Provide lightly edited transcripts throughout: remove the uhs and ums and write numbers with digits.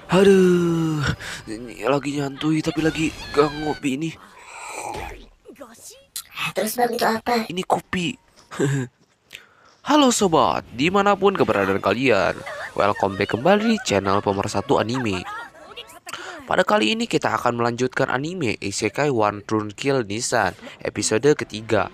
Aduh, ini lagi nyantui tapi lagi gak ngopi ini. Terus bang itu apa? Ini kopi. Halo sobat, dimanapun keberadaan kalian. Welcome back kembali di channel pemersatu anime. Pada kali ini kita akan melanjutkan anime Isekai One True Kill Nissan episode ketiga.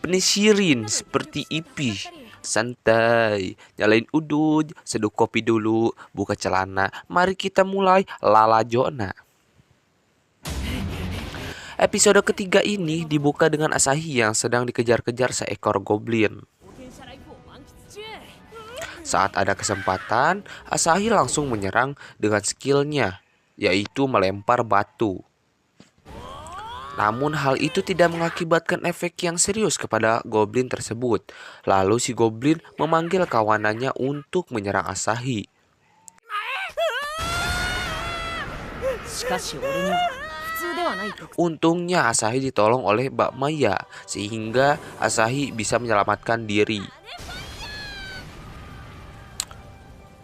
Penisirin seperti Ipi. Santai, nyalain udut, seduh kopi dulu, buka celana. Mari kita mulai Lala Jona. Episode ketiga ini dibuka dengan Asahi yang sedang dikejar-kejar seekor goblin. Saat ada kesempatan, Asahi langsung menyerang dengan skillnya, yaitu melempar batu. Namun hal itu tidak mengakibatkan efek yang serius kepada goblin tersebut. Lalu si goblin memanggil kawanannya untuk menyerang Asahi. Untungnya Asahi ditolong oleh Mbak Maya, sehingga Asahi bisa menyelamatkan diri.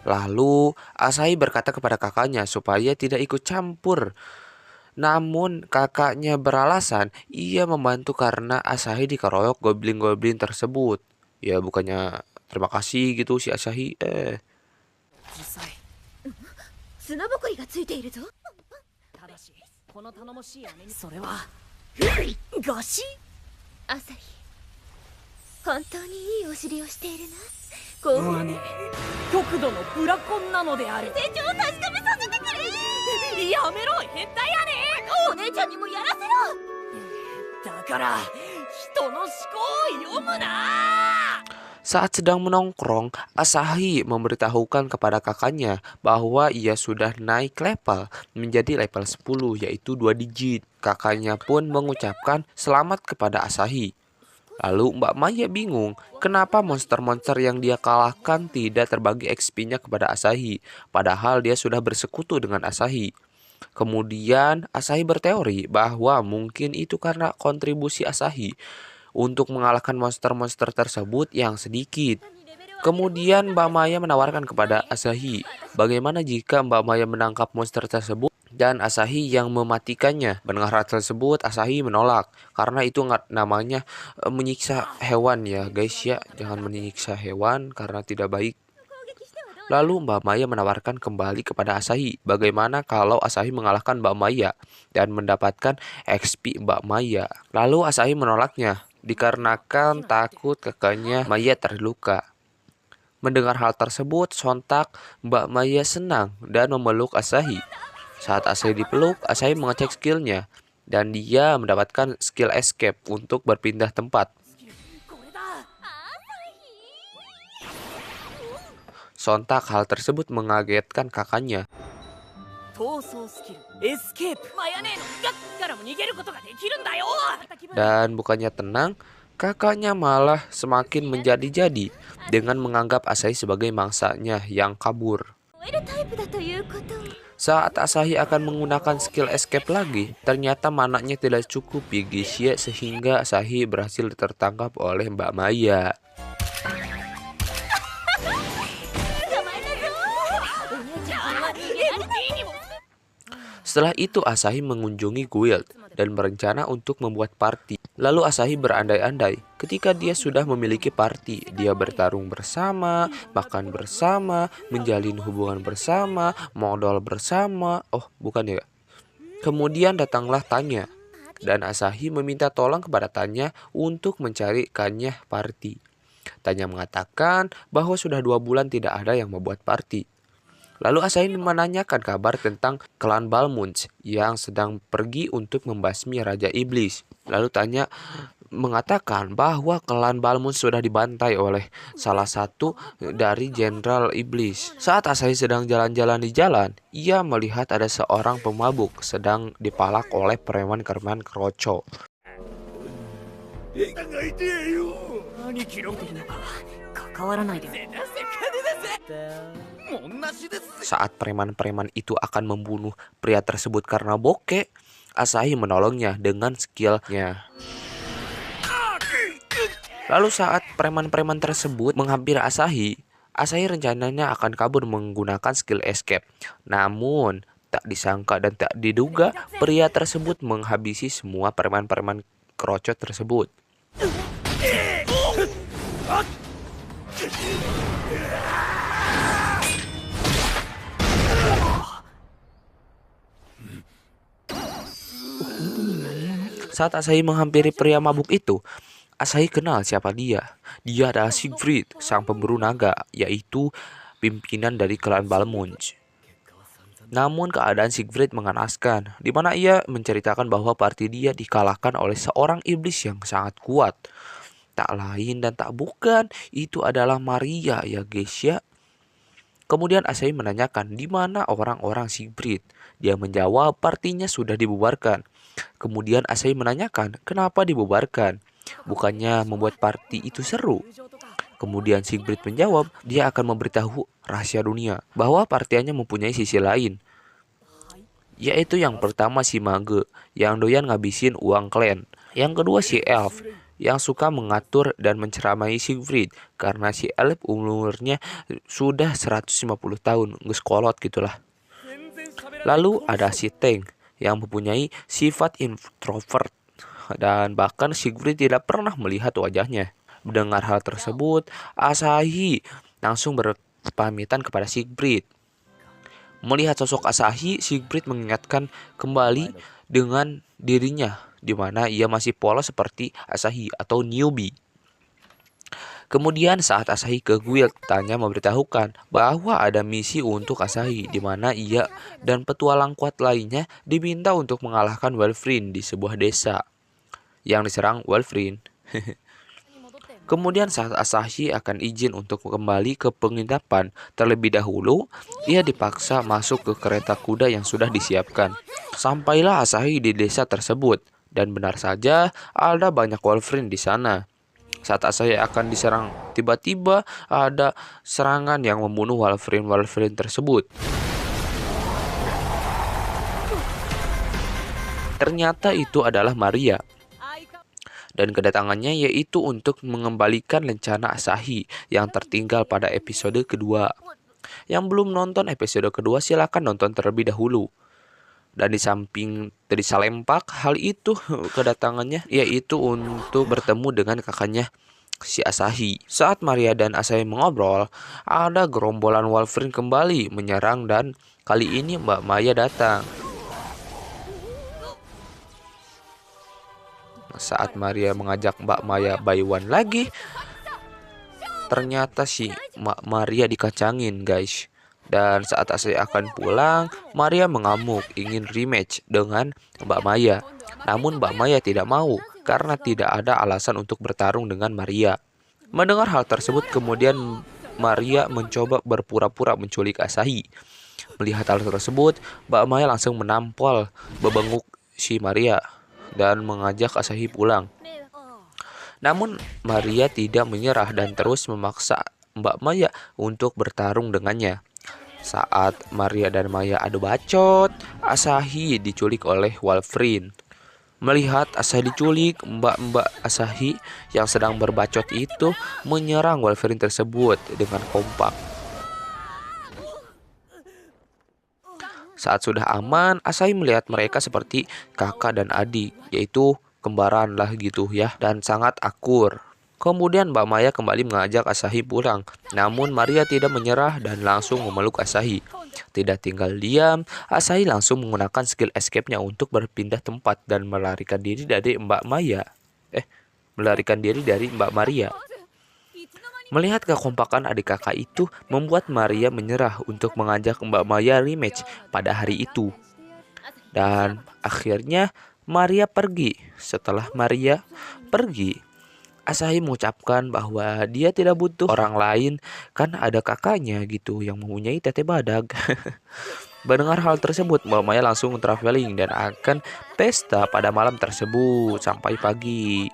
Lalu Asahi berkata kepada kakaknya supaya tidak ikut campur. Namun kakaknya beralasan ia membantu karena Asahi dikeroyok goblin-goblin tersebut. Ya bukannya terima kasih gitu si Asahi. 。Saat sedang menongkrong, Asahi memberitahukan kepada kakaknya bahwa ia sudah naik level menjadi level 10 yaitu 2 digit. Kakaknya pun mengucapkan selamat kepada Asahi. Lalu Mbak Maya bingung kenapa monster-monster yang dia kalahkan tidak terbagi XP-nya kepada Asahi, padahal dia sudah bersekutu dengan Asahi. Kemudian Asahi berteori bahwa mungkin itu karena kontribusi Asahi untuk mengalahkan monster-monster tersebut yang sedikit. Kemudian Mbak Maya menawarkan kepada Asahi, bagaimana jika Mbak Maya menangkap monster tersebut dan Asahi yang mematikannya. Mendengar hal tersebut, Asahi menolak karena itu namanya menyiksa hewan ya guys ya. Jangan menyiksa hewan karena tidak baik. Lalu Mbak Maya menawarkan kembali kepada Asahi, bagaimana kalau Asahi mengalahkan Mbak Maya dan mendapatkan XP Mbak Maya. Lalu Asahi menolaknya dikarenakan takut kakaknya Maya terluka. Mendengar hal tersebut, sontak Mbak Maya senang dan memeluk Asahi. Saat Asahi dipeluk, Asahi mengecek skillnya dan dia mendapatkan skill escape untuk berpindah tempat. Sontak hal tersebut mengagetkan kakaknya. Dan bukannya tenang, kakaknya malah semakin menjadi-jadi dengan menganggap Asahi sebagai mangsanya yang kabur. Saat Asahi akan menggunakan skill escape lagi, ternyata mananya tidak cukup Yigishia sehingga Asahi berhasil tertangkap oleh Mbak Maya. Setelah itu Asahi mengunjungi guild dan berencana untuk membuat party. Lalu Asahi berandai-andai ketika dia sudah memiliki party. Dia bertarung bersama, makan bersama, menjalin hubungan bersama, modal bersama. Oh bukan ya. Kemudian datanglah Tanya. Dan Asahi meminta tolong kepada Tanya untuk mencarikannya party. Tanya mengatakan bahwa sudah 2 bulan tidak ada yang membuat party. Lalu Asahi menanyakan kabar tentang klan Balmunch yang sedang pergi untuk membasmi Raja Iblis. Lalu Tanya mengatakan bahwa klan Balmunch sudah dibantai oleh salah satu dari Jenderal Iblis. Saat Asahi sedang jalan-jalan di jalan, ia melihat ada seorang pemabuk sedang dipalak oleh preman-preman keroco. Saat preman-preman itu akan membunuh pria tersebut karena bokeh, Asahi menolongnya dengan skillnya. Lalu saat preman-preman tersebut menghampiri Asahi, Asahi rencananya akan kabur menggunakan skill escape. Namun, tak disangka dan tak diduga, pria tersebut menghabisi semua preman-preman kerocot tersebut. Saat Asahi menghampiri pria mabuk itu, Asahi kenal siapa dia. Dia adalah Siegfried, sang pemburu naga, yaitu pimpinan dari klan Balmung. Namun keadaan Siegfried mengenaskan, di mana ia menceritakan bahwa party dia dikalahkan oleh seorang iblis yang sangat kuat. Tak lain dan tak bukan, itu adalah Maria ya guys ya. Kemudian Asahi menanyakan di mana orang-orang Siegfried. Dia menjawab partinya sudah dibubarkan. Kemudian Asahi menanyakan kenapa dibubarkan. Bukannya membuat party itu seru. Kemudian Siegfried menjawab dia akan memberitahu rahasia dunia bahwa partiannya mempunyai sisi lain. Yaitu yang pertama si mage yang doyan ngabisin uang klan. Yang kedua si elf yang suka mengatur dan menceramai Siegfried karena si elf umurnya sudah 150 tahun, geus kolot gitulah. Lalu ada si Tank yang mempunyai sifat introvert dan bahkan Siegfried tidak pernah melihat wajahnya. Mendengar hal tersebut, Asahi langsung berpamitan kepada Siegfried. Melihat sosok Asahi, Siegfried mengingatkan kembali dengan dirinya, di mana ia masih polos seperti Asahi atau newbie. Kemudian saat Asahi ke guild, Tanya memberitahukan bahwa ada misi untuk Asahi, di mana ia dan petualang kuat lainnya diminta untuk mengalahkan Wulfrine di sebuah desa yang diserang Wulfrine. Kemudian saat Asahi akan izin untuk kembali ke penginapan terlebih dahulu, ia dipaksa masuk ke kereta kuda yang sudah disiapkan. Sampailah Asahi di desa tersebut, dan benar saja ada banyak Wulfrine di sana. Saat Asahi akan diserang, tiba-tiba ada serangan yang membunuh Wulfrine tersebut. Ternyata itu adalah Maria. Dan kedatangannya yaitu untuk mengembalikan lencana Asahi yang tertinggal pada episode kedua. Yang belum nonton episode kedua silakan nonton terlebih dahulu. Dan di samping dari Salempak, hal itu kedatangannya yaitu untuk bertemu dengan kakaknya si Asahi. Saat Maria dan Asahi mengobrol, ada gerombolan Wulfrine kembali menyerang dan kali ini Mbak Maya datang. Saat Maria mengajak Mbak Maya Bayuan lagi, ternyata si Mbak Maria dikacangin guys. Dan saat Asahi akan pulang, Maria mengamuk ingin rematch dengan Mbak Maya. Namun Mbak Maya tidak mau karena tidak ada alasan untuk bertarung dengan Maria. Mendengar hal tersebut, kemudian Maria mencoba berpura-pura menculik Asahi. Melihat hal tersebut, Mbak Maya langsung menampol bebenguk si Maria dan mengajak Asahi pulang. Namun Maria tidak menyerah dan terus memaksa Mbak Maya untuk bertarung dengannya. Saat Maria dan Maya adu bacot, Asahi diculik oleh Wulfrine. Melihat Asahi diculik, mbak-mbak Asahi yang sedang berbacot itu menyerang Wulfrine tersebut dengan kompak. Saat sudah aman, Asahi melihat mereka seperti kakak dan adik, yaitu kembaran lah gitu ya, dan sangat akur. Kemudian Mbak Maya kembali mengajak Asahi pulang, namun Maria tidak menyerah dan langsung memeluk Asahi. Tidak tinggal diam, Asahi langsung menggunakan skill escape-nya untuk berpindah tempat dan melarikan diri dari Mbak Maria. Melihat kekompakan adik kakak itu membuat Maria menyerah untuk mengajak Mbak Maya rematch pada hari itu. Dan akhirnya Maria pergi. Setelah Maria pergi, Asahi mengucapkan bahwa dia tidak butuh orang lain, kan ada kakaknya gitu yang mempunyai tete badag. Mendengar hal tersebut, Mbak Maya langsung traveling dan akan pesta pada malam tersebut sampai pagi.